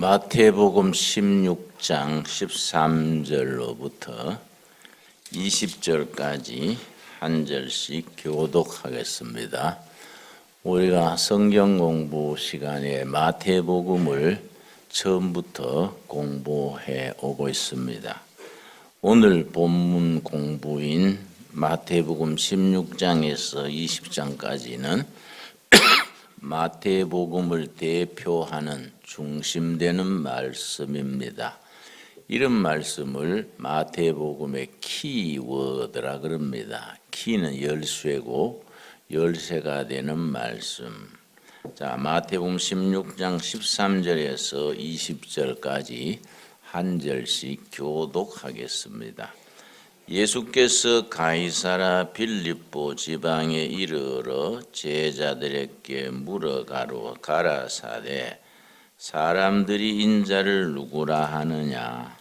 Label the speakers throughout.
Speaker 1: 마태복음 16장 13절로부터 20절까지 한 절씩 교독하겠습니다. 우리가 성경 공부 시간에 마태복음을 처음부터 공부해 오고 있습니다. 오늘 본문 공부인 마태복음 16장에서 20장까지는 마태복음을 대표하는 중심되는 말씀입니다. 이런 말씀을 마태복음의 키워드라 그럽니다. 키는 열쇠고 열쇠가 되는 말씀. 자, 마태복음 16장 13절에서 20절까지 한 절씩 교독하겠습니다. 예수께서 가이사라 빌립보 지방에 이르러 제자들에게 물어가로 가라사대 사람들이 인자를 누구라 하느냐.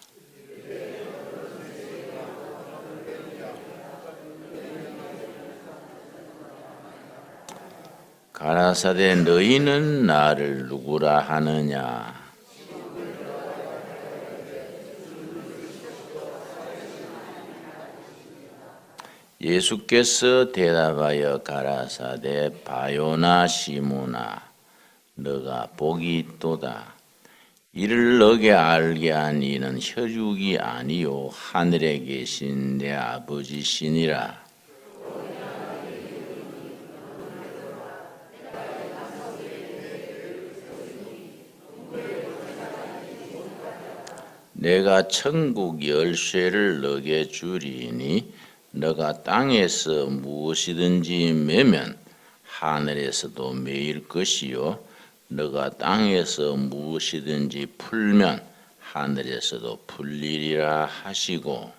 Speaker 1: 가라사대 너희는 나를 누구라 하느냐. 예수께서 대답하여 가라사대 바요나 시모나 너가 복이 있도다. 이를 너게 알게 한 이는 혈육이 아니요 하늘에 계신 내 아버지시니라. 내가 천국 열쇠를 너게 주리니 너가 땅에서 무엇이든지 매면 하늘에서도 매일 것이요 너가 땅에서 무엇이든지 풀면 하늘에서도 풀리리라 하시고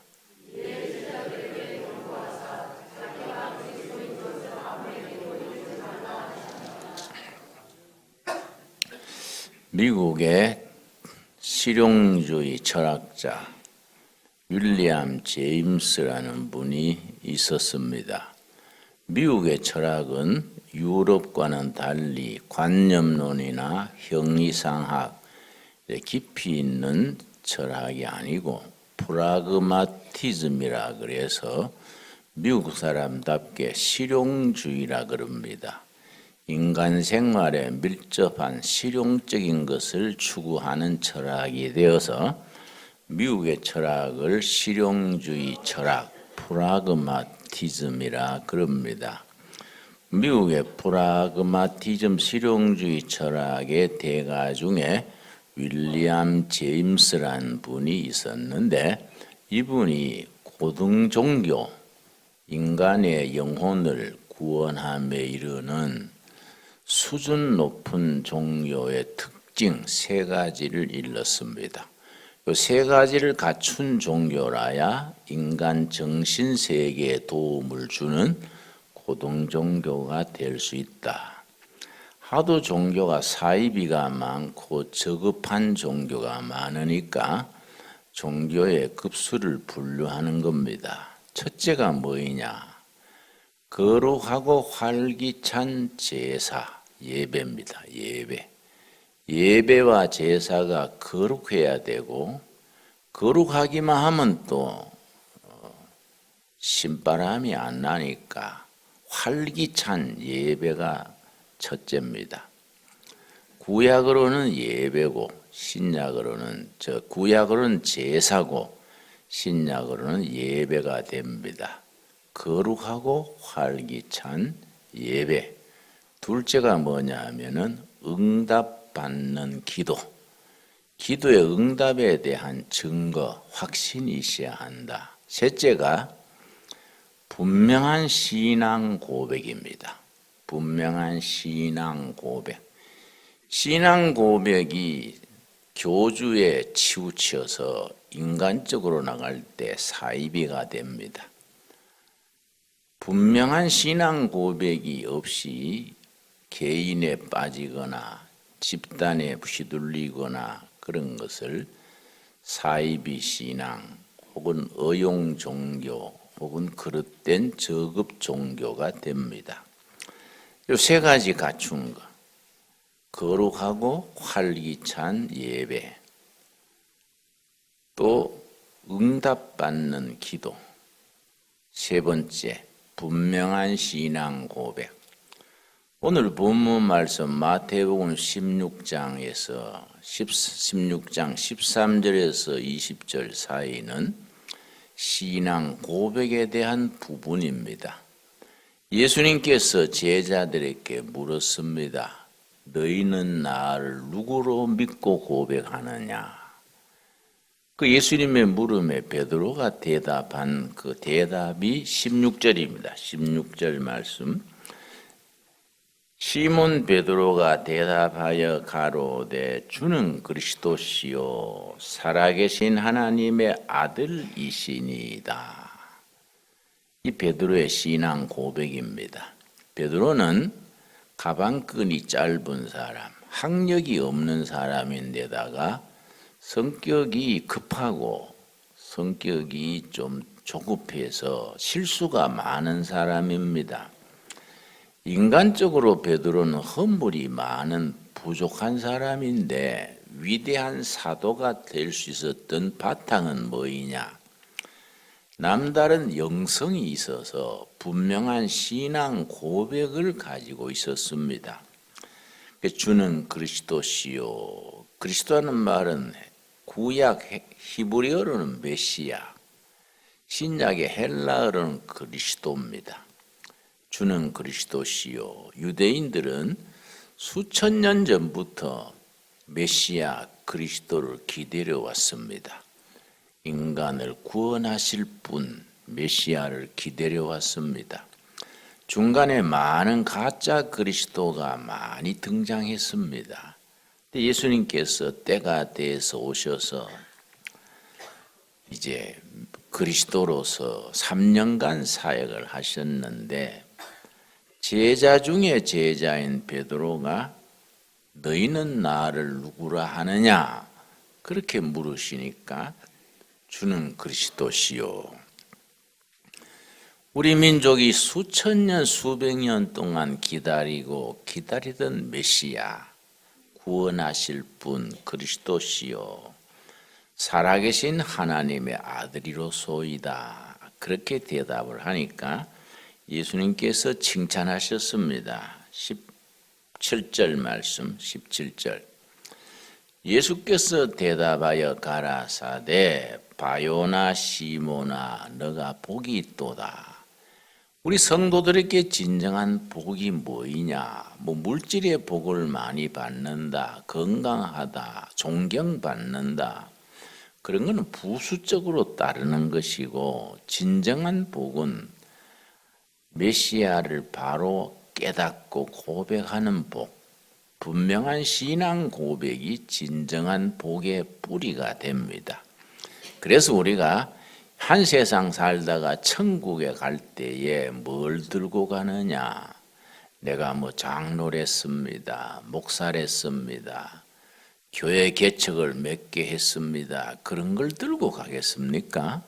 Speaker 1: 미국의 실용주의 철학자 윌리엄 제임스라는 분이 있었습니다. 미국의 철학은 유럽과는 달리 관념론이나 형이상학에 깊이 있는 철학이 아니고 프라그마티즘이라 그래서 미국 사람답게 실용주의라 그럽니다. 인간 생활에 밀접한 실용적인 것을 추구하는 철학이 되어서 미국의 철학을 실용주의 철학, 프라그마티즘이라 그럽니다. 미국의 프라그마티즘 실용주의 철학의 대가 중에 윌리엄 제임스라는 분이 있었는데 이분이 고등종교, 인간의 영혼을 구원함에 이르는 수준 높은 종교의 특징 세 가지를 일렀습니다. 그 세 가지를 갖춘 종교라야 인간 정신 세계에 도움을 주는 고등종교가 될 수 있다. 하도 종교가 사이비가 많고 저급한 종교가 많으니까 종교의 급수를 분류하는 겁니다. 첫째가 뭐이냐? 거룩하고 활기찬 제사, 예배입니다. 예배. 예배와 제사가 거룩해야 되고 거룩하기만 하면 또 신바람이 안 나니까 활기찬 예배가 첫째입니다. 구약으로는 예배고 신약으로는 구약으로는 제사고 신약으로는 예배가 됩니다. 거룩하고 활기찬 예배. 둘째가 뭐냐 하면은 응답받는 기도. 기도의 응답에 대한 증거, 확신이 있어야 한다. 셋째가 분명한 신앙 고백입니다. 분명한 신앙 고백. 신앙 고백이 교주에 치우쳐서 인간적으로 나갈 때 사이비가 됩니다. 분명한 신앙 고백이 없이 개인에 빠지거나 집단에 휘둘리거나 그런 것을 사이비 신앙 혹은 의용 종교 혹은 그릇된 저급 종교가 됩니다. 이 세 가지 갖춘 것. 거룩하고 활기찬 예배, 또 응답받는 기도, 세 번째, 분명한 신앙 고백. 오늘 본문 말씀 마태복음 16장에서 16장 13절에서 20절 사이는 신앙 고백에 대한 부분입니다. 예수님께서 제자들에게 물었습니다. 너희는 나를 누구로 믿고 고백하느냐? 그 예수님의 물음에 베드로가 대답한 그 대답이 16절입니다. 16절 말씀. 시몬 베드로가 대답하여 가로되 주는 그리스도시요 살아계신 하나님의 아들이시니이다. 이 베드로의 신앙 고백입니다. 베드로는 가방끈이 짧은 사람, 학력이 없는 사람인데다가 성격이 급하고 성격이 좀 조급해서 실수가 많은 사람입니다. 인간적으로 베드로는 허물이 많은 부족한 사람인데 위대한 사도가 될 수 있었던 바탕은 뭐이냐? 남다른 영성이 있어서 분명한 신앙 고백을 가지고 있었습니다. 주는 그리스도시요. 그리스도라는 말은 구약 히브리어로는 메시아, 신약의 헬라어로는 그리스도입니다. 주는 그리스도시요. 유대인들은 수천 년 전부터 메시아 그리스도를 기다려 왔습니다. 인간을 구원하실 분 메시아를 기다려 왔습니다. 중간에 많은 가짜 그리스도가 많이 등장했습니다. 예수님께서 때가 돼서 오셔서 이제 그리스도로서 3년간 사역을 하셨는데 제자 중에 제자인 베드로가 너희는 나를 누구라 하느냐 그렇게 물으시니까 주는 그리스도시요. 우리 민족이 수천 년 수백 년 동안 기다리던 메시아 구원하실 분 그리스도시요 살아계신 하나님의 아들이로소이다. 그렇게 대답을 하니까 예수님께서 칭찬하셨습니다. 17절 말씀 17절 예수께서 대답하여 가라사대 바요나 시모나 너가 복이 있도다. 우리 성도들에게 진정한 복이 뭐이냐? 물질의 복을 많이 받는다, 건강하다, 존경받는다. 그런 것은 부수적으로 따르는 것이고 진정한 복은 메시아를 바로 깨닫고 고백하는 복, 분명한 신앙 고백이 진정한 복의 뿌리가 됩니다. 그래서 우리가 한 세상 살다가 천국에 갈 때에 뭘 들고 가느냐? 내가 장로를 했습니다. 목사를 했습니다. 교회 개척을 몇 개 했습니다. 그런 걸 들고 가겠습니까?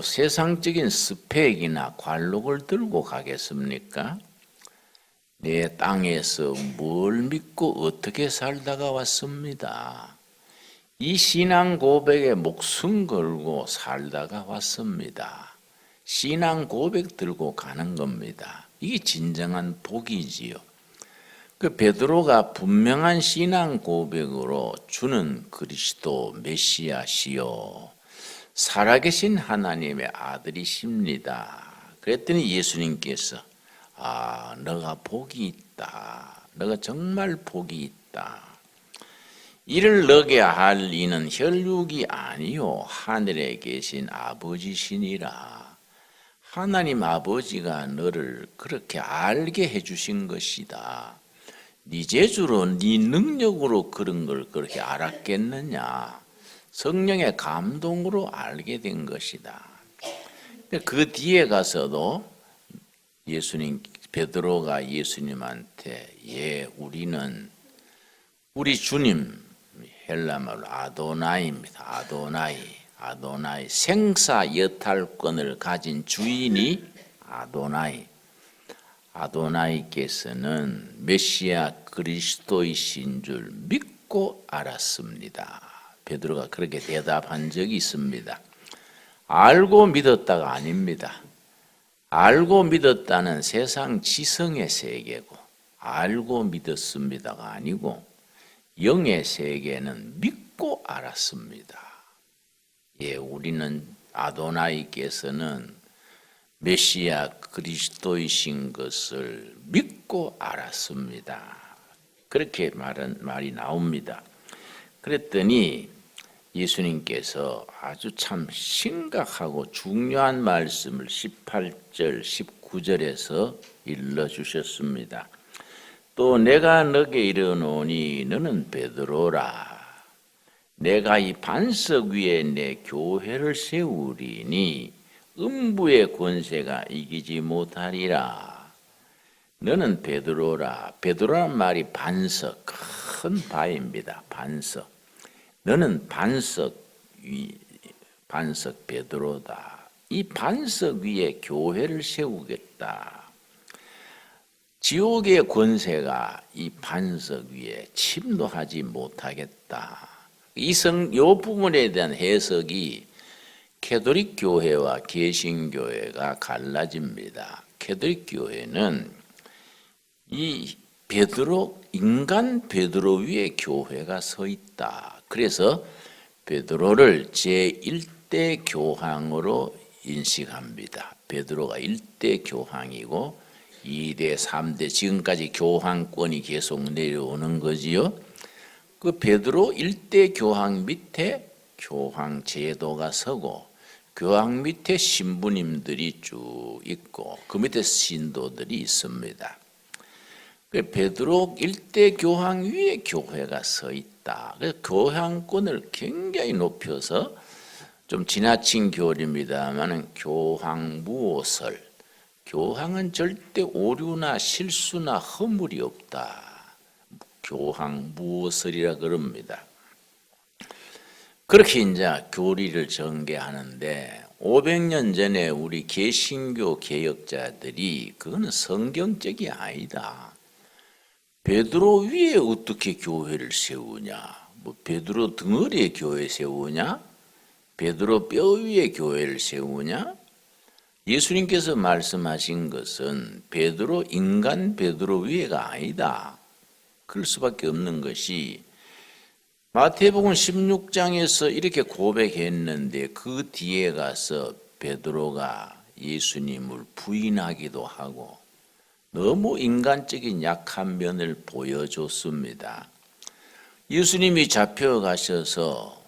Speaker 1: 세상적인 스펙이나 관록을 들고 가겠습니까? 내 땅에서 뭘 믿고 어떻게 살다가 왔습니다. 이 신앙 고백에 목숨 걸고 살다가 왔습니다. 신앙 고백 들고 가는 겁니다. 이게 진정한 복이지요. 그 베드로가 분명한 신앙 고백으로 주는 그리스도 메시아시요 살아계신 하나님의 아들이십니다. 그랬더니 예수님께서 너가 복이 있다. 너가 정말 복이 있다. 이를 너게 할 이는 혈육이 아니요 하늘에 계신 아버지시니라. 하나님 아버지가 너를 그렇게 알게 해주신 것이다. 네 재주로 네 능력으로 그런 걸 그렇게 알았겠느냐. 성령의 감동으로 알게 된 것이다. 그 뒤에 가서도 베드로가 예수님한테 우리 주님 헬라말로 아도나이입니다. 아도나이 생사 여탈권을 가진 주인이 아도나이. 아도나이께서는 메시아 그리스도이신 줄 믿고 알았습니다. 베드로가 그렇게 대답한 적이 있습니다. 알고 믿었다가 아닙니다. 알고 믿었다는 세상 지성의 세계고, 알고 믿었습니다가 아니고 영의 세계는 믿고 알았습니다. 예, 우리는 아도나이께서는 메시아 그리스도이신 것을 믿고 알았습니다. 그렇게 말이 나옵니다. 그랬더니 예수님께서 아주 참 심각하고 중요한 말씀을 18절, 19절에서 일러주셨습니다. 또 내가 너게 이르노니 너는 베드로라. 내가 이 반석 위에 내 교회를 세우리니 음부의 권세가 이기지 못하리라. 너는 베드로라. 베드로란 말이 반석, 큰 바입니다. 반석. 너는 반석 베드로다. 이 반석 위에 교회를 세우겠다. 지옥의 권세가 이 반석 위에 침노하지 못하겠다. 이 부분에 대한 해석이 캐톨릭 교회와 개신교회가 갈라집니다. 캐톨릭 교회는 이 인간 베드로 위에 교회가 서 있다. 그래서 베드로를 제1대 교황으로 인식합니다. 베드로가 1대 교황이고 2대, 3대 지금까지 교황권이 계속 내려오는 거지요. 그 베드로 1대 교황 밑에 교황 제도가 서고 교황 밑에 신부님들이 쭉 있고 그 밑에 신도들이 있습니다. 베드로 1대 교황 위에 교회가 서 있다. 그래서 교황권을 굉장히 높여서 좀 지나친 교리입니다만 교황무오설, 교황은 절대 오류나 실수나 허물이 없다. 교황무오설이라 그럽니다. 그렇게 이제 교리를 전개하는데 500년 전에 우리 개신교 개혁자들이 그거는 성경적이 아니다. 베드로 위에 어떻게 교회를 세우냐? 뭐 베드로 덩어리에 교회 세우냐? 베드로 뼈 위에 교회를 세우냐? 예수님께서 말씀하신 것은 인간 베드로 위에가 아니다. 그럴 수밖에 없는 것이 마태복음 16장에서 이렇게 고백했는데 그 뒤에 가서 베드로가 예수님을 부인하기도 하고 너무 인간적인 약한 면을 보여줬습니다. 예수님이 잡혀가셔서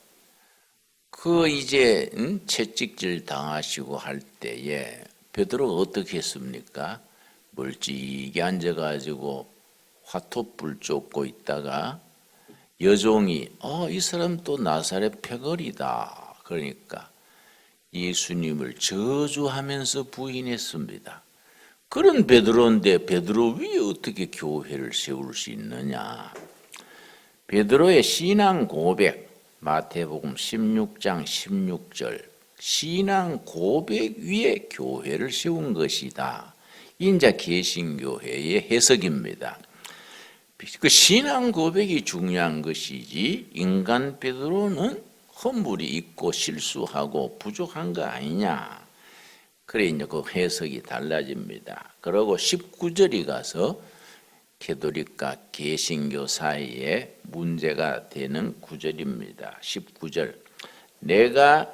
Speaker 1: 이제 채찍질 당하시고 할 때에 베드로가 어떻게 했습니까? 멀찍이 앉아가지고 화토불 쫓고 있다가 여종이 이 사람 또 나사렛 패거리다. 그러니까 예수님을 저주하면서 부인했습니다. 그런 베드로인데 베드로 위에 어떻게 교회를 세울 수 있느냐. 베드로의 신앙 고백 마태복음 16장 16절 신앙 고백 위에 교회를 세운 것이다. 인자 개신교회의 해석입니다. 그 신앙 고백이 중요한 것이지 인간 베드로는 허물이 있고 실수하고 부족한 거 아니냐. 그래 이제 그 해석이 달라집니다. 그리고 19절이 가서 캐톨릭과 개신교 사이에 문제가 되는 구절입니다. 19절 내가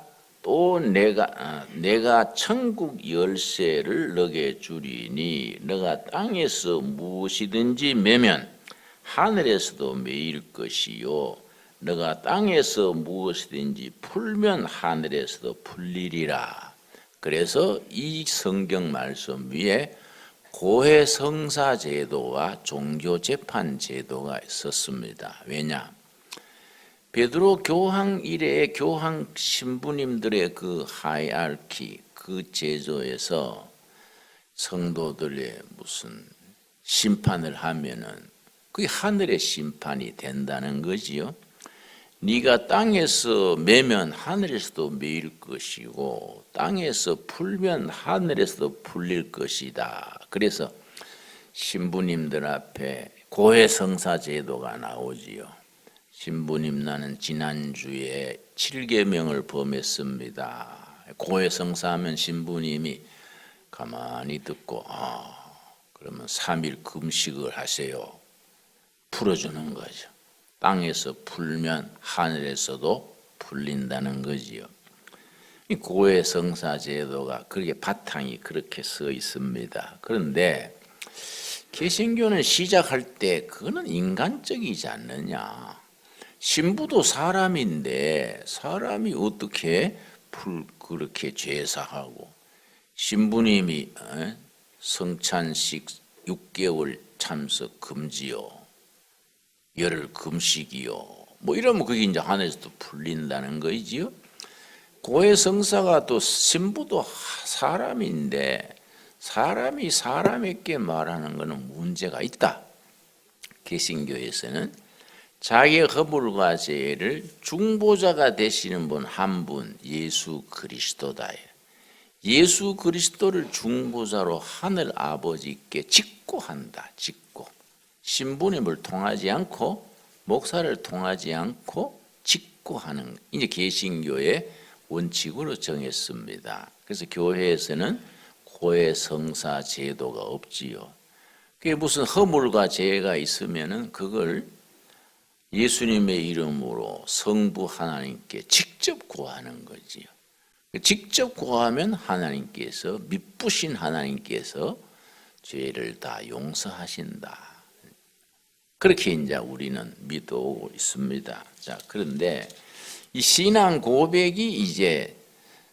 Speaker 1: 천국 열쇠를 너게 주리니 너가 땅에서 무엇이든지 매면 하늘에서도 매일 것이요 너가 땅에서 무엇이든지 풀면 하늘에서도 풀리리라. 그래서 이 성경 말씀 위에 고해 성사 제도와 종교 재판 제도가 있었습니다. 왜냐? 베드로 교황 이래의 교황 신부님들의 그 하이알키 그 제도에서 성도들의 무슨 심판을 하면은 그게 하늘의 심판이 된다는 거지요. 네가 땅에서 매면 하늘에서도 매일 것이고 땅에서 풀면 하늘에서도 풀릴 것이다. 그래서 신부님들 앞에 고해성사 제도가 나오지요. 신부님, 나는 지난주에 7계명을 범했습니다. 고해성사하면 신부님이 가만히 듣고 그러면 3일 금식을 하세요. 풀어주는 거죠. 땅에서 풀면 하늘에서도 풀린다는 거지요. 이 고해성사 제도가 그렇게 바탕이 그렇게 서 있습니다. 그런데 개신교는 시작할 때 그거는 인간적이지 않느냐. 신부도 사람인데 사람이 어떻게 그렇게 제사하고, 신부님이 성찬식 6개월 참석 금지요, 열흘 금식이요, 뭐 이러면 그게 이제 하늘에서도 풀린다는 거지요. 고해성사가 또 신부도 사람인데 사람이 사람에게 말하는 것은 문제가 있다. 개신교에서는 자기의 허물과 죄를 중보자가 되시는 분 한 분, 예수 그리스도다. 예수 그리스도를 중보자로 하늘 아버지께 직고한다. 직고. 신부님을 통하지 않고 목사를 통하지 않고 직고하는, 이제 개신교의 원칙으로 정했습니다. 그래서 교회에서는 고해성사 제도가 없지요. 그게 무슨 허물과 죄가 있으면은 그걸 예수님의 이름으로 성부 하나님께 직접 구하는 거지요. 직접 구하면 하나님께서, 미쁘신 하나님께서 죄를 다 용서하신다. 그렇게 이제 우리는 믿어오고 있습니다. 자, 그런데 이 신앙 고백이 이제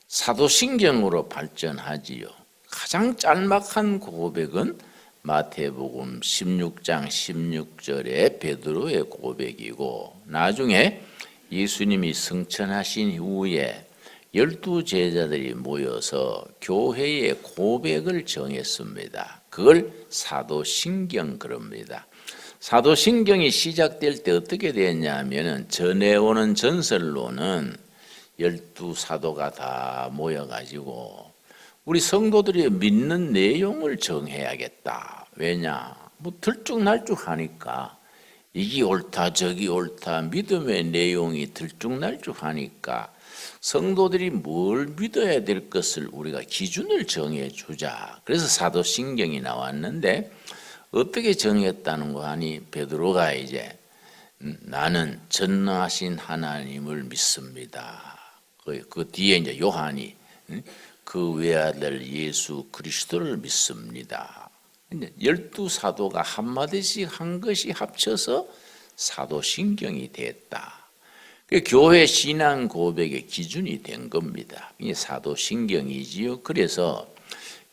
Speaker 1: 사도신경으로 발전하지요. 가장 짤막한 고백은 마태복음 16장 16절의 베드로의 고백이고, 나중에 예수님이 승천하신 이후에 12 제자들이 모여서 교회의 고백을 정했습니다. 그걸 사도신경 그럽니다. 사도신경이 시작될 때 어떻게 됐냐면은, 전해오는 전설로는 12 사도가 다 모여가지고 우리 성도들이 믿는 내용을 정해야겠다. 왜냐? 뭐 들쭉날쭉 하니까, 이게 옳다 저기 옳다, 믿음의 내용이 들쭉날쭉 하니까 성도들이 뭘 믿어야 될 것을 우리가 기준을 정해주자. 그래서 사도신경이 나왔는데, 어떻게 정했다는 거 하니, 베드로가 이제 나는 전능하신 하나님을 믿습니다. 그 뒤에 이제 요한이 그 외아들 예수 그리스도를 믿습니다. 12 사도가 한마디씩 한 것이 합쳐서 사도신경이 됐다. 교회 신앙 고백의 기준이 된 겁니다. 이게 사도신경이지요. 그래서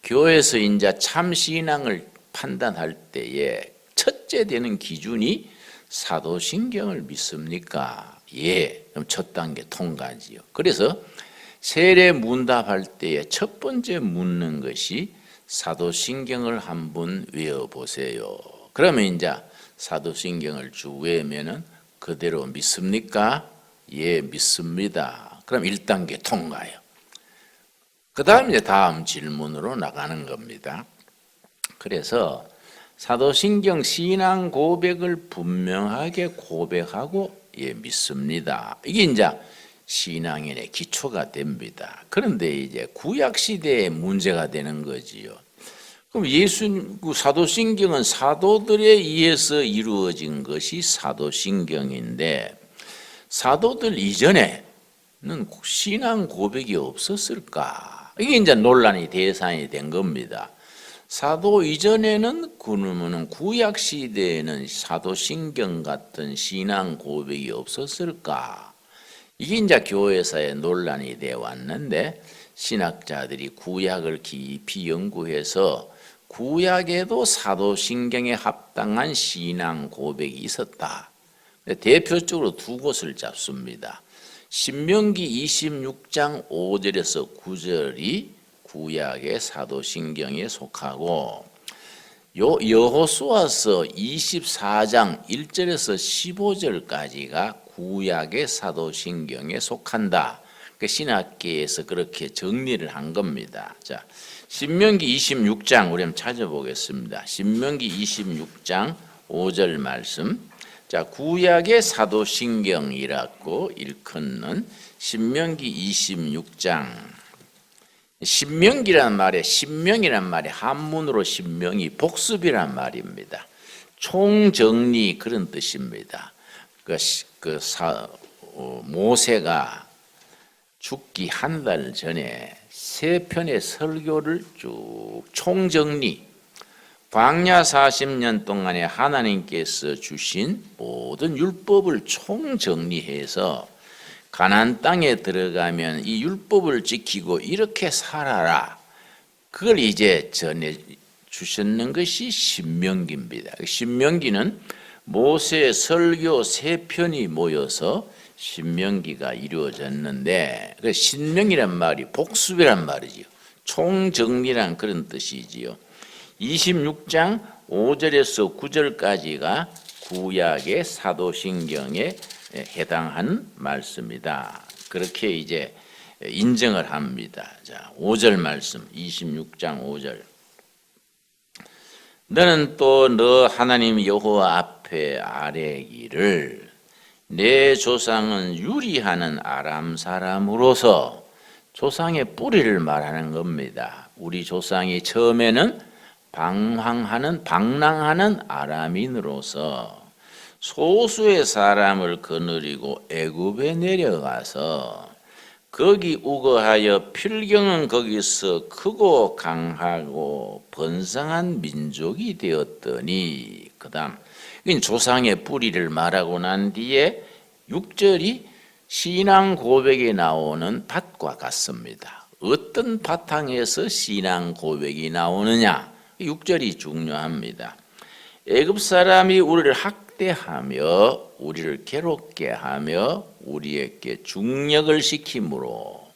Speaker 1: 교회에서 이제 참 신앙을 판단할 때에 첫째 되는 기준이 사도신경을 믿습니까? 예. 그럼 첫 단계 통과지요. 그래서 세례 문답할 때에 첫 번째 묻는 것이 사도신경을 한번 외워보세요. 그러면 이제 사도신경을 쭉 외우면은 그대로 믿습니까? 예, 믿습니다. 그럼 1단계 통과요. 그 다음 이제 다음 질문으로 나가는 겁니다. 그래서 사도신경 신앙 고백을 분명하게 고백하고 예, 믿습니다. 이게 이제 신앙인의 기초가 됩니다. 그런데 이제 구약 시대에 문제가 되는 거지요. 그럼 사도신경은 사도들에 의해서 이루어진 것이 사도신경인데, 사도들 이전에는 신앙 고백이 없었을까? 이게 이제 논란의 대상이 된 겁니다. 사도 이전에는, 그러면은 구약 시대에는 사도신경 같은 신앙 고백이 없었을까? 이게 이제 교회사의 논란이 되어 왔는데, 신학자들이 구약을 깊이 연구해서 구약에도 사도신경에 합당한 신앙 고백이 있었다. 대표적으로 두 곳을 잡습니다. 신명기 26장 5절에서 9절이 구약의 사도신경에 속하고, 여호수아서 24장 1절에서 15절까지가 구약의 사도신경에 속한다. 신학계에서 그렇게 정리를 한 겁니다. 자, 신명기 26장 우리 한번 찾아보겠습니다. 신명기 26장 5절 말씀. 자, 구약의 사도신경이라고 일컫는 신명기 26장. 신명기란 말에 신명이란 말이 한문으로 신명이 복습이란 말입니다. 총정리 그런 뜻입니다. 모세가 죽기 한 달 전에 세 편의 설교를 쭉 총정리, 광야 40년 동안에 하나님께서 주신 모든 율법을 총정리해서 가나안 땅에 들어가면 이 율법을 지키고 이렇게 살아라. 그걸 이제 전해 주셨는 것이 신명기입니다. 신명기는 모세의 설교 세 편이 모여서 신명기가 이루어졌는데, 신명이란 말이 복습이란 말이지요. 총정리란 그런 뜻이지요. 26장 5절에서 9절까지가 구약의 사도신경에 해당하는 말씀이다. 그렇게 이제 인정을 합니다. 자, 5절 말씀, 26장 5절. 너는 또 너 하나님 여호와 앞에 아뢰기를 내 조상은 유리하는 아람 사람으로서, 조상의 뿌리를 말하는 겁니다. 우리 조상이 처음에는 방랑하는 아람인으로서 소수의 사람을 거느리고 애굽에 내려가서 거기 우거하여 필경은 거기서 크고 강하고 번성한 민족이 되었더니, 그 다음 조상의 뿌리를 말하고 난 뒤에 6절이 신앙 고백에 나오는 밭과 같습니다. 어떤 바탕에서 신앙 고백이 나오느냐, 6절이 중요합니다. 애굽 사람이 우리를 학대하며 우리를 괴롭게 하며 우리에게 중력을 시키므로,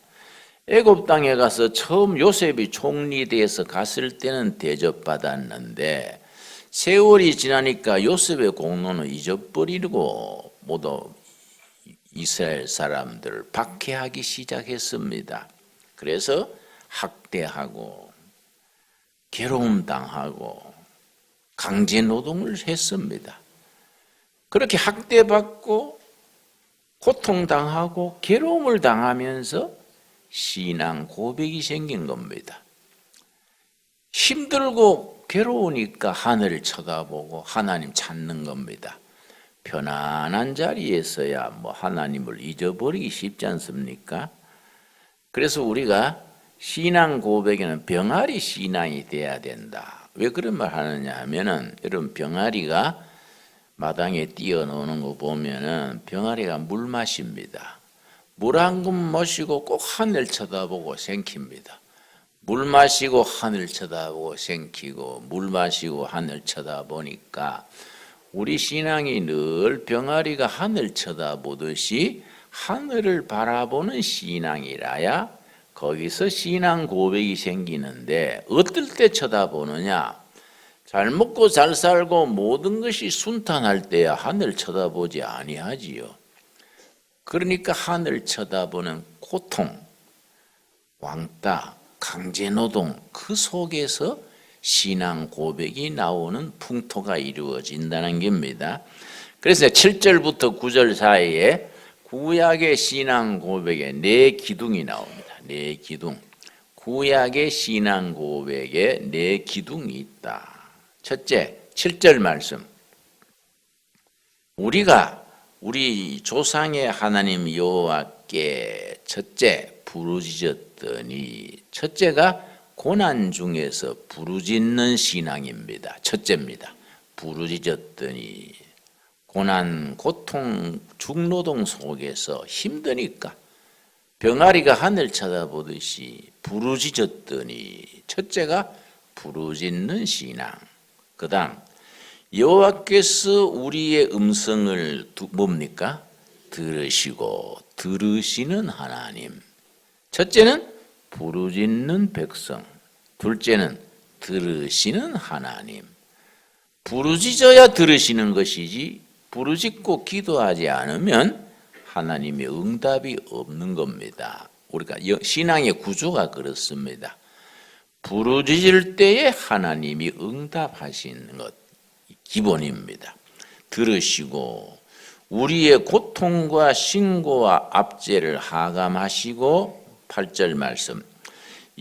Speaker 1: 애굽 땅에 가서 처음 요셉이 총리돼서 갔을 때는 대접받았는데 세월이 지나니까 요셉의 공로는 잊어버리고 모두 이스라엘 사람들을 박해하기 시작했습니다. 그래서 학대하고 괴로움 당하고 강제 노동을 했습니다. 그렇게 학대받고 고통당하고 괴로움을 당하면서 신앙 고백이 생긴 겁니다. 힘들고 괴로우니까 하늘을 쳐다보고 하나님 찾는 겁니다. 편안한 자리에서야 뭐 하나님을 잊어버리기 쉽지 않습니까? 그래서 우리가 신앙 고백에는 병아리 신앙이 돼야 된다. 왜 그런 말 하느냐 하면은, 여러분 병아리가 마당에 뛰어노는 거 보면은 병아리가 물 마십니다. 물 한 그릇 마시고 꼭 하늘 쳐다보고 생깁니다. 물 마시고 하늘 쳐다보고 생기고 물 마시고 하늘 쳐다보니까 우리 신앙이 늘 병아리가 하늘 쳐다보듯이 하늘을 바라보는 신앙이라야 거기서 신앙 고백이 생기는데, 어떨 때 쳐다보느냐? 잘 먹고 잘 살고 모든 것이 순탄할 때야 하늘 쳐다보지 아니하지요. 그러니까 하늘 쳐다보는 고통, 왕따, 강제노동, 그 속에서 신앙 고백이 나오는 풍토가 이루어진다는 겁니다. 그래서 7절부터 9절 사이에 구약의 신앙 고백에 네 기둥이 나옵니다. 네 기둥. 구약의 신앙 고백에 네 기둥이 있다. 첫째, 7절 말씀. 우리가 우리 조상의 하나님 여호와께 첫째 부르짖었더니, 첫째가 고난 중에서 부르짖는 신앙입니다. 첫째입니다. 부르짖었더니, 고난, 고통, 중노동 속에서 힘드니까 병아리가 하늘 쳐다보듯이 부르짖었더니, 첫째가 부르짖는 신앙. 그 다음 여호와께서 우리의 음성을 뭡니까? 들으시고 들으시는 하나님. 첫째는 부르짖는 백성, 둘째는 들으시는 하나님. 부르짖어야 들으시는 것이지 부르짖고 기도하지 않으면 하나님의 응답이 없는 겁니다. 우리가 신앙의 구조가 그렇습니다. 부르짖을 때에 하나님이 응답하시는 것 기본입니다. 들으시고 우리의 고통과 신고와 압제를 하감하시고 8절 말씀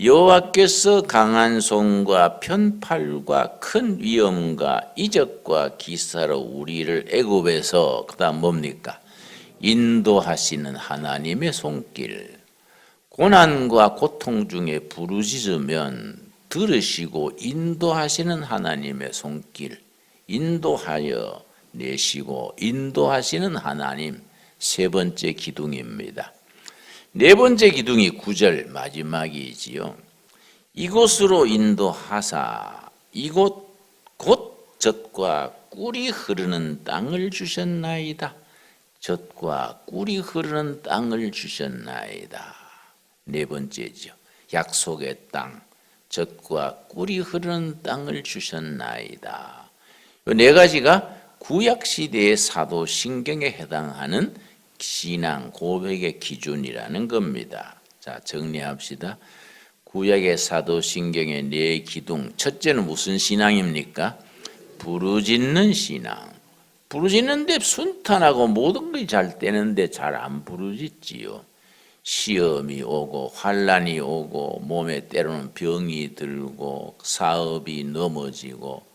Speaker 1: 여호와께서 강한 손과 편팔과 큰 위엄과 이적과 기사로 우리를 애굽에서 그다음 뭡니까? 인도하시는 하나님의 손길. 고난과 고통 중에 부르짖으면 들으시고 인도하시는 하나님의 손길. 인도하여 내시고 인도하시는 하나님. 세 번째 기둥입니다. 네 번째 기둥이 9절 마지막이지요. 이곳으로 인도하사 이곳 곧 젖과 꿀이 흐르는 땅을 주셨나이다. 젖과 꿀이 흐르는 땅을 주셨나이다. 네 번째죠. 약속의 땅, 젖과 꿀이 흐르는 땅을 주셨나이다. 이 네 가지가 구약 시대의 사도신경에 해당하는 신앙 고백의 기준이라는 겁니다. 자, 정리합시다. 구약의 사도신경의 네 기둥. 첫째는 무슨 신앙입니까? 부르짖는 신앙. 부르짖는데 순탄하고 모든 것이 잘 되는데 잘 안 부르짖지요. 시험이 오고 환난이 오고 몸에 때로는 병이 들고 사업이 넘어지고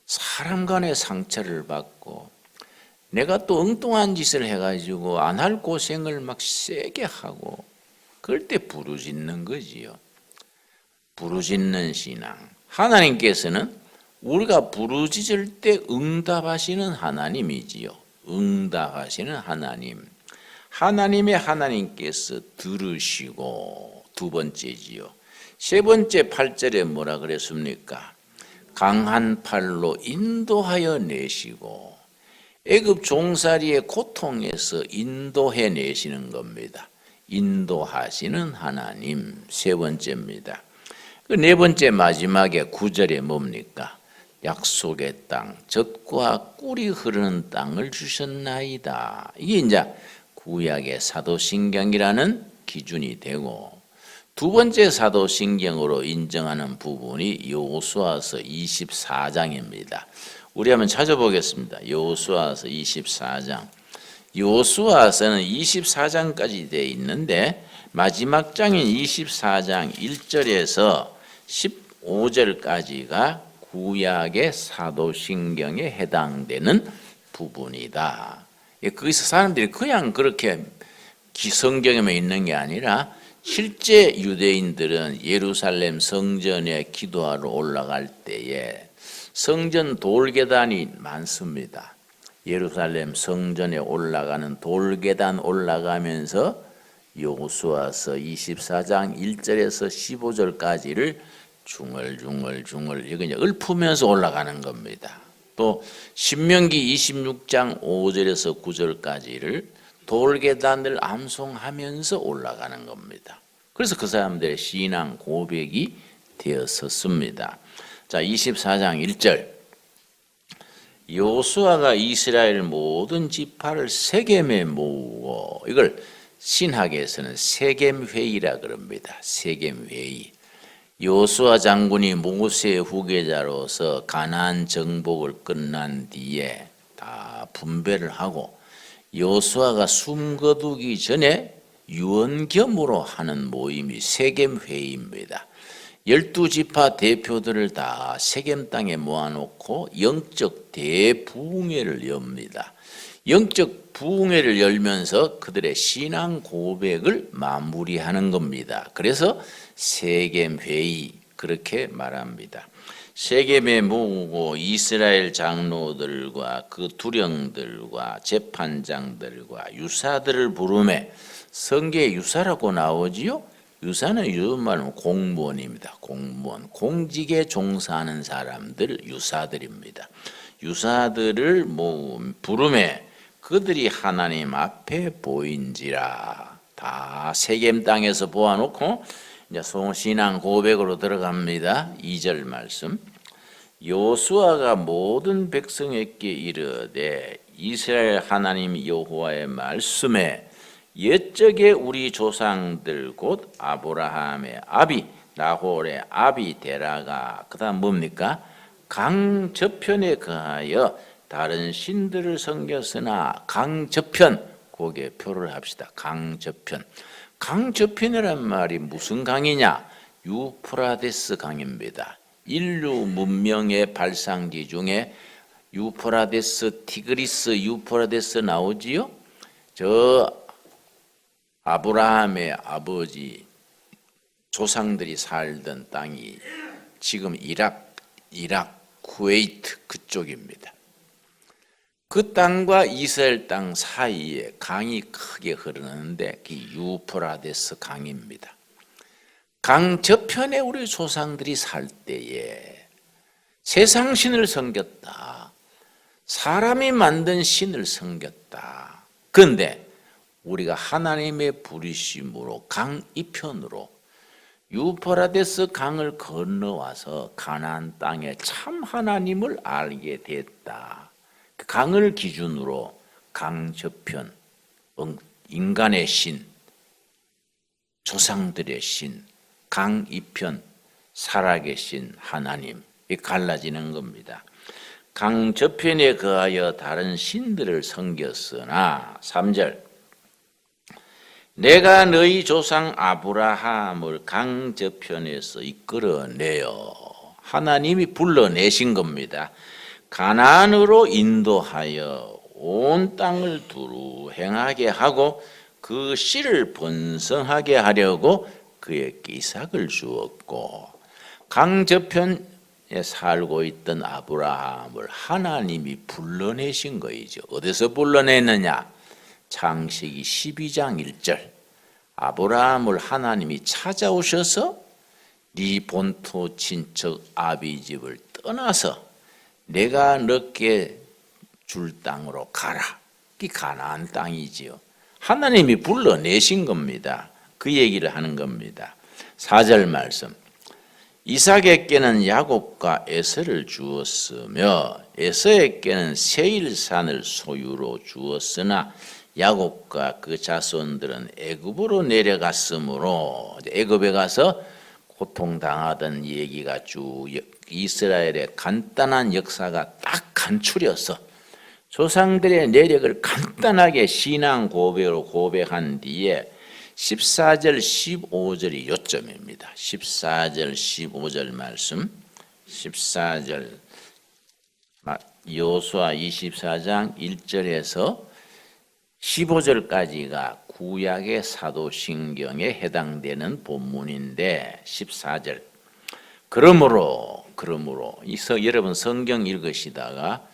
Speaker 1: 사람 간의 상처를 받고 내가 또 엉뚱한 짓을 해가지고 안 할 고생을 막 세게 하고 그럴 때 부르짖는 거지요. 부르짖는 신앙. 하나님께서는 우리가 부르짖을 때 응답하시는 하나님이지요. 응답하시는 하나님. 하나님의 하나님께서 들으시고 두 번째지요. 세 번째 8절에 뭐라 그랬습니까? 강한 팔로 인도하여 내시고 애굽 종살이의 고통에서 인도해 내시는 겁니다. 인도하시는 하나님 세 번째입니다. 그 네 번째 마지막에 9절에 뭡니까? 약속의 땅, 젖과 꿀이 흐르는 땅을 주셨나이다. 이게 이제 구약의 사도신경이라는 기준이 되고 두 번째 사도신경으로 인정하는 부분이 여호수아서 24장입니다. 우리 한번 찾아보겠습니다. 여호수아서 24장. 여호수아서는 24장까지 되어 있는데 마지막 장인 24장 1절에서 15절까지가 구약의 사도신경에 해당되는 부분이다. 거기서 사람들이 그냥 그렇게 성경에만 있는 게 아니라 실제 유대인들은 예루살렘 성전에 기도하러 올라갈 때에 성전 돌계단이 많습니다. 예루살렘 성전에 올라가는 돌계단 올라가면서 여호수아서 24장 1절에서 15절까지를 중얼중얼 이거 이제 읊으면서 올라가는 겁니다. 또 신명기 26장 5절에서 9절까지를 돌계단을 암송하면서 올라가는 겁니다. 그래서 그 사람들의 신앙 고백이 되었었습니다. 자, 24장 1절. 여호수아가 이스라엘 모든 지파를 세겜에 모으고 이걸 신학에서는 세겜회의라 그럽니다. 세겜회의. 여호수아 장군이 모세의 후계자로서 가나안 정복을 끝난 뒤에 다 분배를 하고 여호수아가 숨거두기 전에 유언겸으로 하는 모임이 세겜회의입니다. 12지파 대표들을 다 세겜 땅에 모아놓고 영적 대부흥회를 엽니다. 영적 부흥회를 열면서 그들의 신앙 고백을 마무리하는 겁니다. 그래서 세겜회의 그렇게 말합니다. 세겜에 모으고 이스라엘 장로들과 그 두령들과 재판장들과 유사들을 부르매 성경에 유사라고 나오지요. 유사는 요즘말로 공무원입니다. 공무원, 공직에 종사하는 사람들 유사들입니다. 유사들을 부르매 그들이 하나님 앞에 보인지라. 다 세겜 땅에서 보아놓고 이제 신앙 고백으로 들어갑니다. 2절 말씀. 여호수아가 모든 백성에게 이르되 이스라엘 하나님 여호와의 말씀에 옛적에 우리 조상들 곧 아브라함의 아비 나홀의 아비데라가 그다음 뭡니까? 강 저편에 거하여 다른 신들을 섬겼으나 강 저편 거기에 표를 합시다. 강 저편. 강 저편이란 말이 무슨 강이냐? 유프라데스 강입니다. 인류 문명의 발상지 중에 유프라데스, 티그리스, 유프라데스 나오지요? 저 아브라함의 아버지 조상들이 살던 땅이 지금 이락, 쿠웨이트 그쪽입니다. 그 땅과 이스라엘 땅 사이에 강이 크게 흐르는데 그 유프라데스 강입니다. 강 저편에 우리 조상들이 살 때에 세상 신을 섬겼다. 사람이 만든 신을 섬겼다. 그런데 우리가 하나님의 부르심으로 강 이편으로 유프라데스 강을 건너와서 가나안 땅에 참 하나님을 알게 됐다. 그 강을 기준으로 강 저편, 인간의 신, 조상들의 신, 강 이편, 살아계신 하나님, 이 갈라지는 겁니다. 강 저편에 거하여 다른 신들을 섬겼으나 3절 내가 너희 조상 아브라함을 강 저편에서 이끌어내어 하나님이 불러내신 겁니다. 가나안으로 인도하여 온 땅을 두루 행하게 하고 그 씨를 번성하게 하려고 그에게 이삭을 주었고 강 저편에 살고 있던 아브라함을 하나님이 불러내신 거이죠. 어디서 불러내느냐? 창세기 12장 1절 아브라함을 하나님이 찾아오셔서 네 본토 친척 아비 집을 떠나서 내가 너께 줄 땅으로 가라. 이 가나안 땅이지요. 하나님이 불러내신 겁니다. 그 얘기를 하는 겁니다. 4절 말씀 이삭에게는 야곱과 에서를 주었으며 에서에게는 세일산을 소유로 주었으나 야곱과 그 자손들은 애굽으로 내려갔으므로 애굽에 가서 고통당하던 얘기가 쭉 이스라엘의 간단한 역사가 딱 간추려서 조상들의 내력을 간단하게 신앙 고백으로 고백한 뒤에 14절 15절이 요점입니다. 14절 15절 말씀 14절 여호수아 24장 1절에서 15절까지가 구약의 사도신경에 해당되는 본문인데 14절 그러므로 여러분 성경 읽으시다가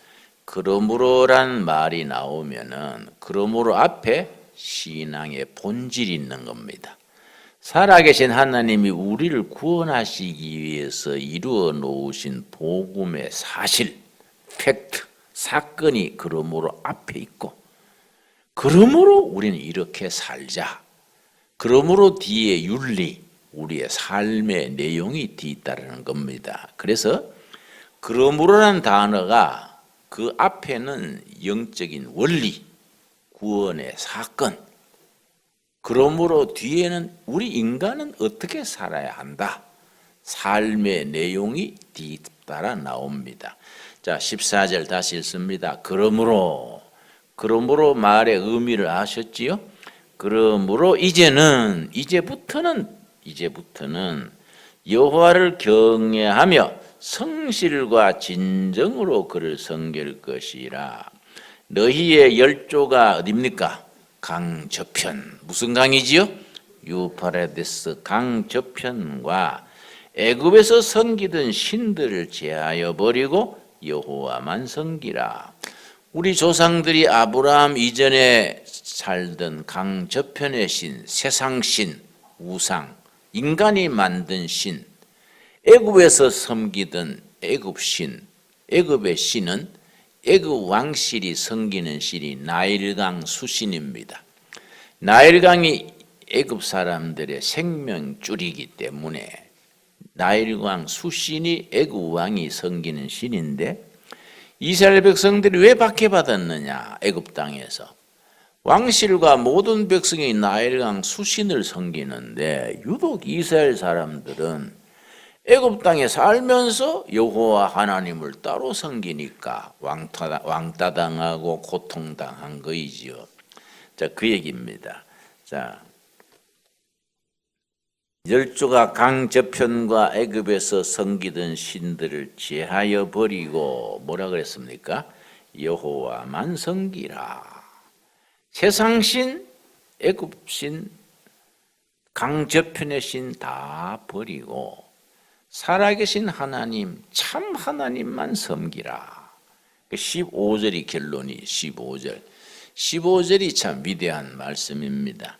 Speaker 1: 그러므로란 말이 나오면은 그러므로 앞에 신앙의 본질이 있는 겁니다. 살아계신 하나님이 우리를 구원하시기 위해서 이루어 놓으신 복음의 사실, 팩트, 사건이 그러므로 앞에 있고 그러므로 우리는 이렇게 살자. 그러므로 뒤에 윤리, 우리의 삶의 내용이 뒤따르는 겁니다. 그래서 그러므로라는 단어가 그 앞에는 영적인 원리, 구원의 사건, 그러므로 뒤에는 우리 인간은 어떻게 살아야 한다. 삶의 내용이 뒤따라 나옵니다. 자, 14절 다시 읽습니다. 그러므로 말의 의미를 아셨지요? 그러므로 이제부터는 여호와를 경외하며 성실과 진정으로 그를 섬길 것이라. 너희의 열조가 어디입니까? 강 저편. 무슨 강이지요? 유프라데스 강 저편과 애굽에서 섬기던 신들을 제하여 버리고 여호와만 섬기라. 우리 조상들이 아브라함 이전에 살던 강 저편의 신, 세상신, 우상, 인간이 만든 신, 애굽에서 섬기던 애굽신, 애굽의 신은 애굽 왕실이 섬기는 신이 나일강 수신입니다. 나일강이 애굽 사람들의 생명줄이기 때문에 나일강 수신이 애굽 왕이 섬기는 신인데 이스라엘 백성들이 왜 박해받았느냐? 애굽 땅에서 왕실과 모든 백성이 나일강 수신을 섬기는데 유독 이스라엘 사람들은 애굽 땅에 살면서 여호와 하나님을 따로 섬기니까 왕따당하고 고통당한 거이지요. 자, 그 얘기입니다. 자, 열조가 강 저편과 애굽에서 섬기던 신들을 제하여 버리고 뭐라 그랬습니까? 여호와만 섬기라. 세상신, 애굽신, 강 저편의 신 다 버리고 살아계신 하나님, 참 하나님만 섬기라. 15절이 결론이 15절. 15절이 참 위대한 말씀입니다.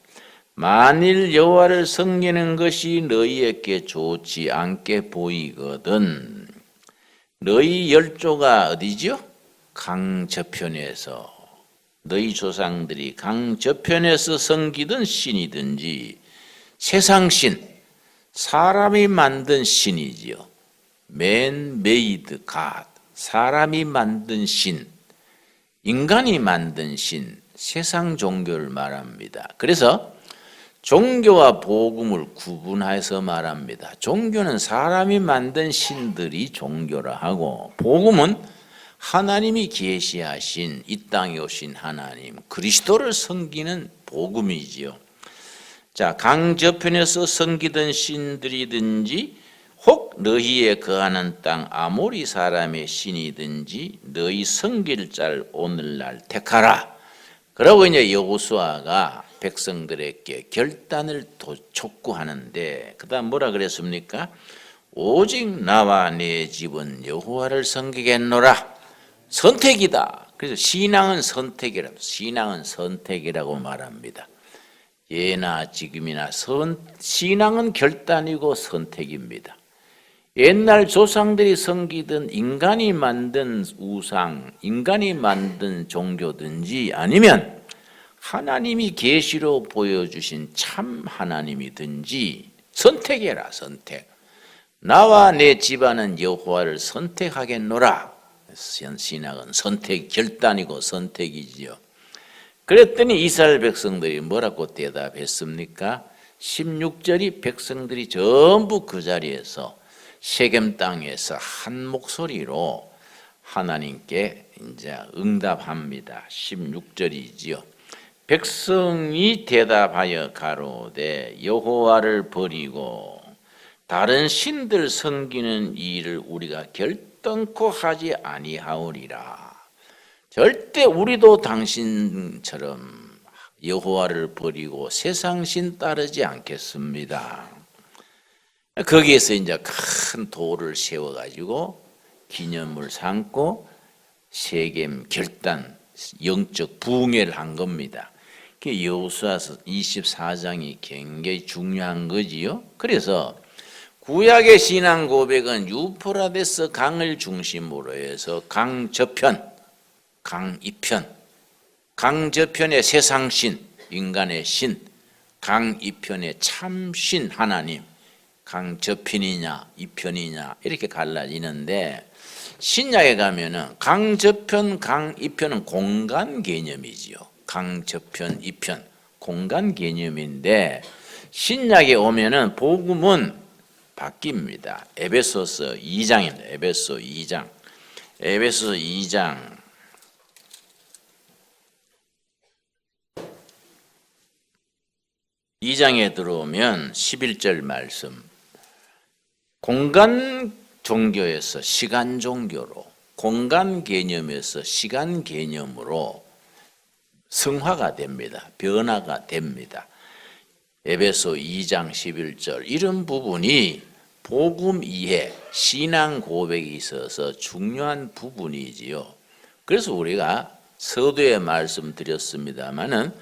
Speaker 1: 만일 여호와를 섬기는 것이 너희에게 좋지 않게 보이거든 너희 열조가 어디죠? 강 저편에서 너희 조상들이 강 저편에서 섬기던 신이든지 세상신 사람이 만든 신이지요. Man made God 사람이 만든 신 인간이 만든 신 세상 종교를 말합니다. 그래서 종교와 복음을 구분해서 말합니다. 종교는 사람이 만든 신들이 종교라 하고 복음은 하나님이 계시하신 이 땅에 오신 하나님 그리스도를 섬기는 복음이지요. 자, 강 저편에서 섬기던 신들이든지 혹 너희의 거하는 땅 아모리 사람의 신이든지 너희 섬길 자를 오늘날 택하라. 그러고 이제 여호수아가 백성들에게 결단을 촉구하는데 그다음 뭐라 그랬습니까? 오직 나와 내 집은 여호와를 섬기겠노라. 선택이다. 그래서 신앙은 선택이라고 신앙은 선택이라고 말합니다. 예나 지금이나 신앙은 결단이고 선택입니다. 옛날 조상들이 섬기던 인간이 만든 우상, 인간이 만든 종교든지 아니면 하나님이 계시로 보여주신 참 하나님이든지 선택해라. 선택. 나와 내 집안은 여호와를 선택하겠노라. 신앙은 선택, 결단이고 선택이지요. 그랬더니 이스라엘 백성들이 뭐라고 대답했습니까? 16절이 백성들이 전부 그 자리에서 세겜 땅에서 한 목소리로 하나님께 이제 응답합니다. 16절이지요. 백성이 대답하여 가로되 여호와를 버리고 다른 신들 섬기는 일을 우리가 결단코 하지 아니하오리라. 절대 우리도 당신처럼 여호와를 버리고 세상 신 따르지 않겠습니다. 거기에서 이제 큰 돌을 세워가지고 기념을 삼고 세겜 결단, 영적 부흥회를 한 겁니다. 여호수아서 24장이 굉장히 중요한 거지요. 그래서 구약의 신앙 고백은 유프라데스 강을 중심으로 해서 강 저편, 강 이편, 강 저편의 세상신, 인간의 신, 강 이편의 참신 하나님, 강 저편이냐 이편이냐 이렇게 갈라지는데 신약에 가면은 강 저편, 강 이편은 공간 개념이지요. 강 저편, 이편 공간 개념인데 신약에 오면은 복음은 바뀝니다. 에베소서 2장입니다. 에베소 2장. 에베소 2장 2장에 들어오면 11절 말씀. 공간 종교에서 시간 종교로, 공간 개념에서 시간 개념으로 성화가 됩니다. 변화가 됩니다. 에베소 2장 11절 이런 부분이 복음 이해, 신앙 고백에 있어서 중요한 부분이지요. 그래서 우리가 서두에 말씀드렸습니다마는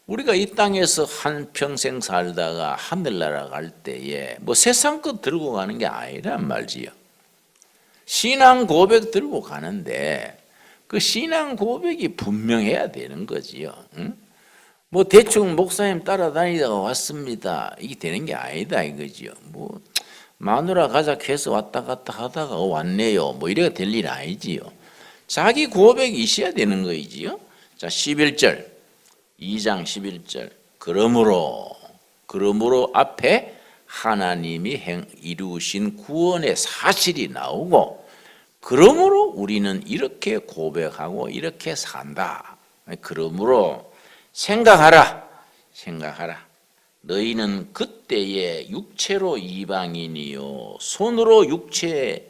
Speaker 1: 우리가 이 땅에서 한 평생 살다가 하늘나라 갈 때에 뭐 세상 것 들고 가는 게 아니란 말지요. 신앙 고백 들고 가는데 그 신앙 고백이 분명해야 되는 거지요. 응? 뭐 대충 목사님 따라다니다가 왔습니다. 이게 되는 게 아니다 이거지요. 뭐 마누라 가자 해서 왔다 갔다 하다가 왔네요. 뭐 이래가 될 일 아니지요. 자기 고백이 있어야 되는 거이지요. 자 11절 2장 11절. 그러므로 앞에 하나님이 이루신 구원의 사실이 나오고, 그러므로 우리는 이렇게 고백하고 이렇게 산다. 그러므로 생각하라. 너희는 그때에 육체로 이방인이요 손으로 육체에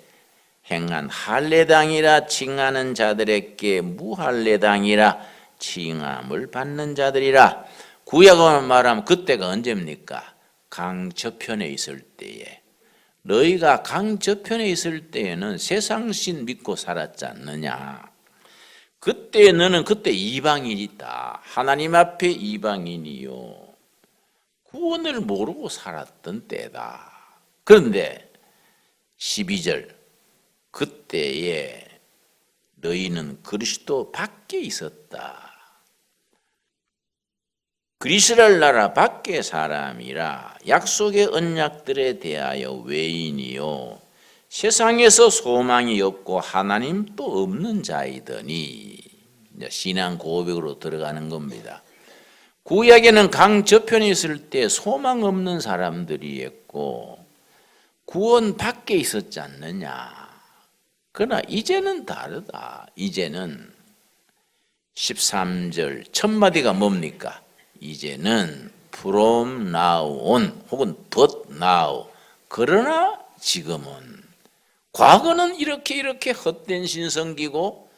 Speaker 1: 행한 할례당이라 칭하는 자들에게 무할례당이라 칭함을 받는 자들이라. 구약으로 말하면 그때가 언제입니까? 강 저편에 있을 때에. 너희가 강 저편에 있을 때에는 세상신 믿고 살았지 않느냐. 그때 너는 그때 이방인이다. 하나님 앞에 이방인이요 구원을 모르고 살았던 때다. 그런데 12절. 그때에 너희는 그리스도 밖에 있었다. 그 이스라엘 나라 밖의 사람이라 약속의 언약들에 대하여 외인이요 세상에서 소망이 없고 하나님도 없는 자이더니. 신앙 고백으로 들어가는 겁니다. 구약에는 강 저편에 있을 때 소망 없는 사람들이 있고 구원 밖에 있었지 않느냐. 그러나 이제는 다르다. 이제는 13절 첫 마디가 뭡니까? 이제는 from now on 혹은 but now. 그러나 지금은. 과거는 이렇게 헛된 신 섬기고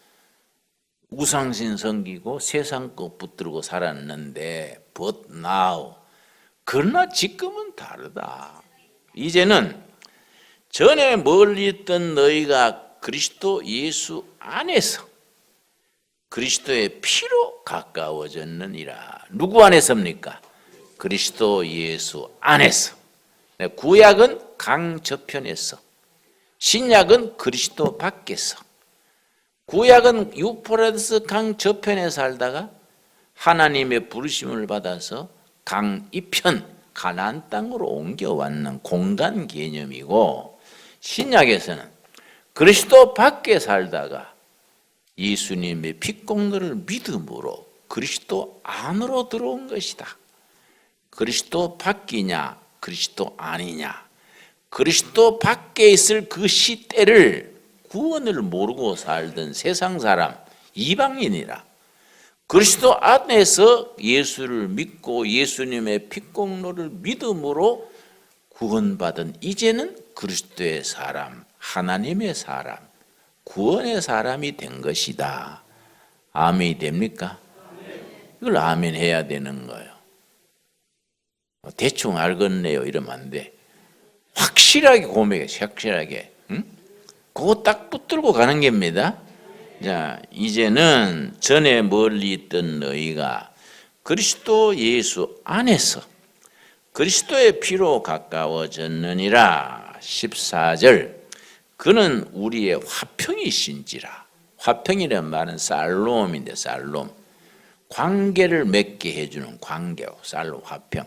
Speaker 1: 우상신 섬기고 세상 것 붙들고 살았는데 but now. 그러나 지금은 다르다. 이제는 전에 멀리 있던 너희가 그리스도 예수 안에서 그리스도의 피로 가까워졌느니라. 누구 안에서입니까? 그리스도 예수 안에서. 구약은 강 저편에서, 신약은 그리스도 밖에서. 구약은 유프라테스 강 저편에 살다가 하나님의 부르심을 받아서 강 이편 가나안 땅으로 옮겨왔는 공간 개념이고, 신약에서는 그리스도 밖에 살다가 예수님의 핏공로를 믿음으로 그리스도 안으로 들어온 것이다. 그리스도 밖이냐 그리스도 아니냐. 그리스도 밖에 있을 그 시대를 구원을 모르고 살던 세상 사람 이방인이라 그리스도 안에서 예수를 믿고 예수님의 핏공로를 믿음으로 구원받은 이제는 그리스도의 사람, 하나님의 사람, 구원의 사람이 된 것이다. 아멘이 됩니까? 이걸 아멘 해야 되는 거예요. 대충 알겠네요 이러면 안 돼. 확실하게 고백해. 확실하게. 응? 그거 딱 붙들고 가는 겁니다. 자, 이제는 전에 멀리 있던 너희가 그리스도 예수 안에서 그리스도의 피로 가까워졌느니라. 14절. 그는 우리의 화평이신지라. 화평이라는 말은 살롬인데 살롬. 관계를 맺게 해주는 관계. 살롬 화평.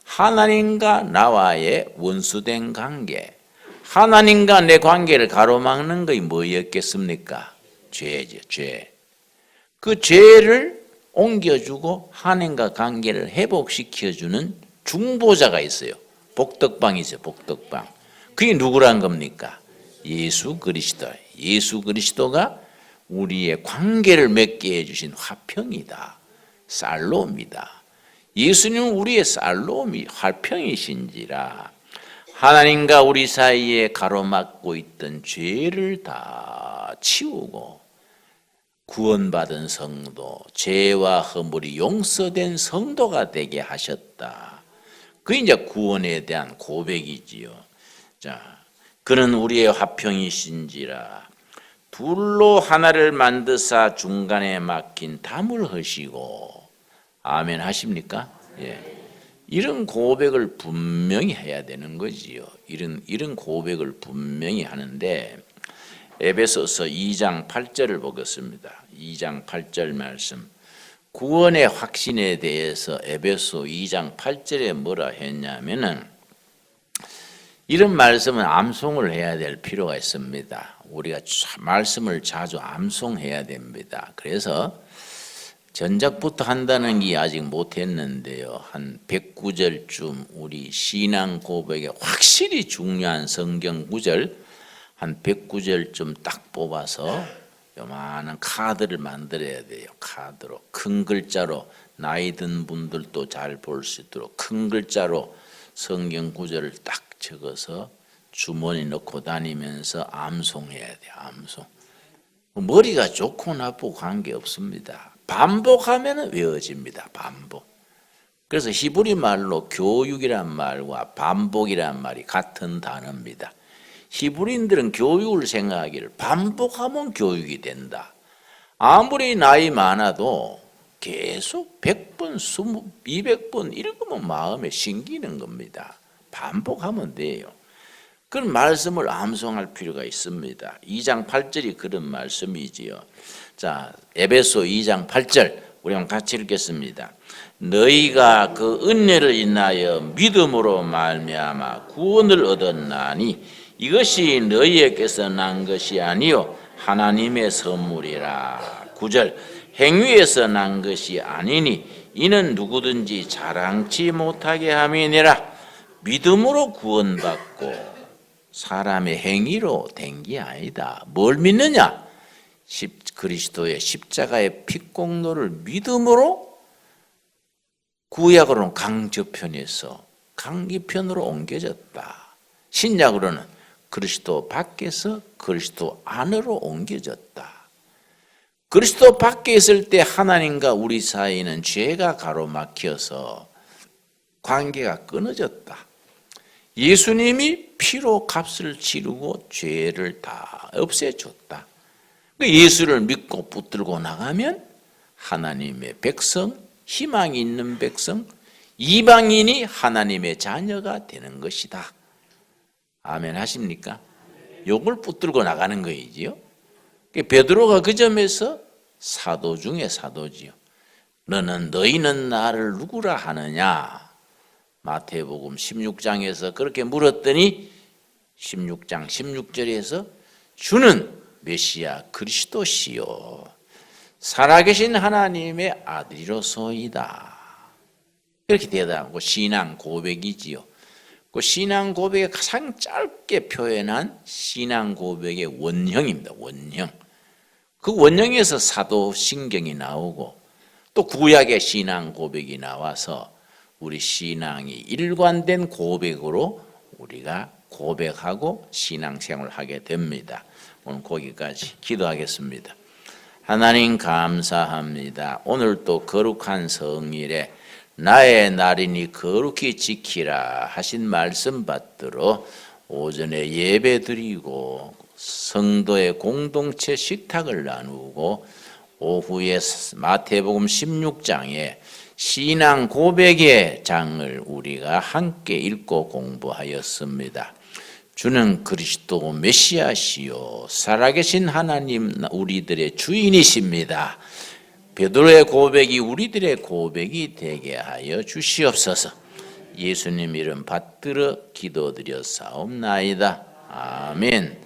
Speaker 1: 하나님과 나와의 원수된 관계. 하나님과 내 관계를 가로막는 것이 뭐였겠습니까? 죄죠, 죄. 그 죄를 옮겨주고 하나님과 관계를 회복시켜주는 중보자가 있어요. 복덕방이죠, 복덕방. 그게 누구란 겁니까? 예수 그리스도. 예수 그리스도가 우리의 관계를 맺게 해주신 화평이다. 살롬이다. 예수님은 우리의 살롬이 화평이신지라. 하나님과 우리 사이에 가로막고 있던 죄를 다 치우고 구원받은 성도, 죄와 허물이 용서된 성도가 되게 하셨다. 그게 이제 구원에 대한 고백이지요. 자, 그는 우리의 화평이신지라. 둘로 하나를 만드사 중간에 막힌 담을 허시고. 아멘 하십니까? 예. 이런 고백을 분명히 해야 되는 거지요. 이런 고백을 분명히 하는데, 에베소서 2장 8절을 보겠습니다. 2장 8절 말씀. 구원의 확신에 대해서 에베소 2장 8절에 뭐라 했냐면은, 이런 말씀은 암송을 해야 될 필요가 있습니다. 우리가 말씀을 자주 암송해야 됩니다. 그래서 전작부터 한다는 게 아직 못했는데요. 한 109절쯤 우리 신앙 고백에 확실히 중요한 성경 구절 한 109절쯤 딱 뽑아서 요만한 카드를 만들어야 돼요. 카드로 큰 글자로 나이 든 분들도 잘 볼 수 있도록 큰 글자로 성경 구절을 딱 적어서 주머니 넣고 다니면서 암송해야 돼요. 암송. 머리가 좋고 나쁘고 관계없습니다. 반복하면 외워집니다. 반복. 그래서 히브리 말로 교육이란 말과 반복이란 말이 같은 단어입니다. 히브리인들은 교육을 생각하기를 반복하면 교육이 된다. 아무리 나이 많아도 계속 100번, 200번 읽으면 마음에 심기는 겁니다. 반복하면 돼요. 그런 말씀을 암송할 필요가 있습니다. 2장 8절이 그런 말씀이지요. 자, 에베소 2장 8절 우리 한번 같이 읽겠습니다. 너희가 그 은혜를 인하여 믿음으로 말미암아 구원을 얻었나니 이것이 너희에게서 난 것이 아니요 하나님의 선물이라. 9절 행위에서 난 것이 아니니 이는 누구든지 자랑치 못하게 함이니라. 믿음으로 구원받고 사람의 행위로 된 게 아니다. 뭘 믿느냐? 그리스도의 십자가의 피공로를 믿음으로 구약으로는 강저편에서 강기편으로 옮겨졌다. 신약으로는 그리스도 밖에서 그리스도 안으로 옮겨졌다. 그리스도 밖에 있을 때 하나님과 우리 사이는 죄가 가로막혀서 관계가 끊어졌다. 예수님이 피로 값을 치르고 죄를 다 없애줬다. 예수를 믿고 붙들고 나가면 하나님의 백성, 희망이 있는 백성, 이방인이 하나님의 자녀가 되는 것이다. 아멘 하십니까? 요걸 붙들고 나가는 거이지요. 베드로가 그 점에서 사도 중에 사도지요. 너희는 나를 누구라 하느냐? 마태복음 16장에서 그렇게 물었더니 16장 16절에서 주는 메시아 그리스도시요 살아계신 하나님의 아들이로소이다. 이렇게 대답하고 신앙 고백이지요. 그 신앙 고백에 가장 짧게 표현한 신앙 고백의 원형입니다. 원형. 그 원형에서 사도신경이 나오고 또 구약의 신앙 고백이 나와서 우리 신앙이 일관된 고백으로 우리가 고백하고 신앙생활을 하게 됩니다. 오늘 거기까지 기도하겠습니다. 하나님 감사합니다. 오늘 또 거룩한 성일에 나의 날이니 거룩히 지키라 하신 말씀 받들어 오전에 예배 드리고 성도의 공동체 식탁을 나누고 오후에 마태복음 16장에 신앙 고백의 장을 우리가 함께 읽고 공부하였습니다. 주는 그리스도 메시아시요 살아계신 하나님 우리들의 주인이십니다. 베드로의 고백이 우리들의 고백이 되게 하여 주시옵소서. 예수님 이름 받들어 기도드렸사옵나이다. 아멘.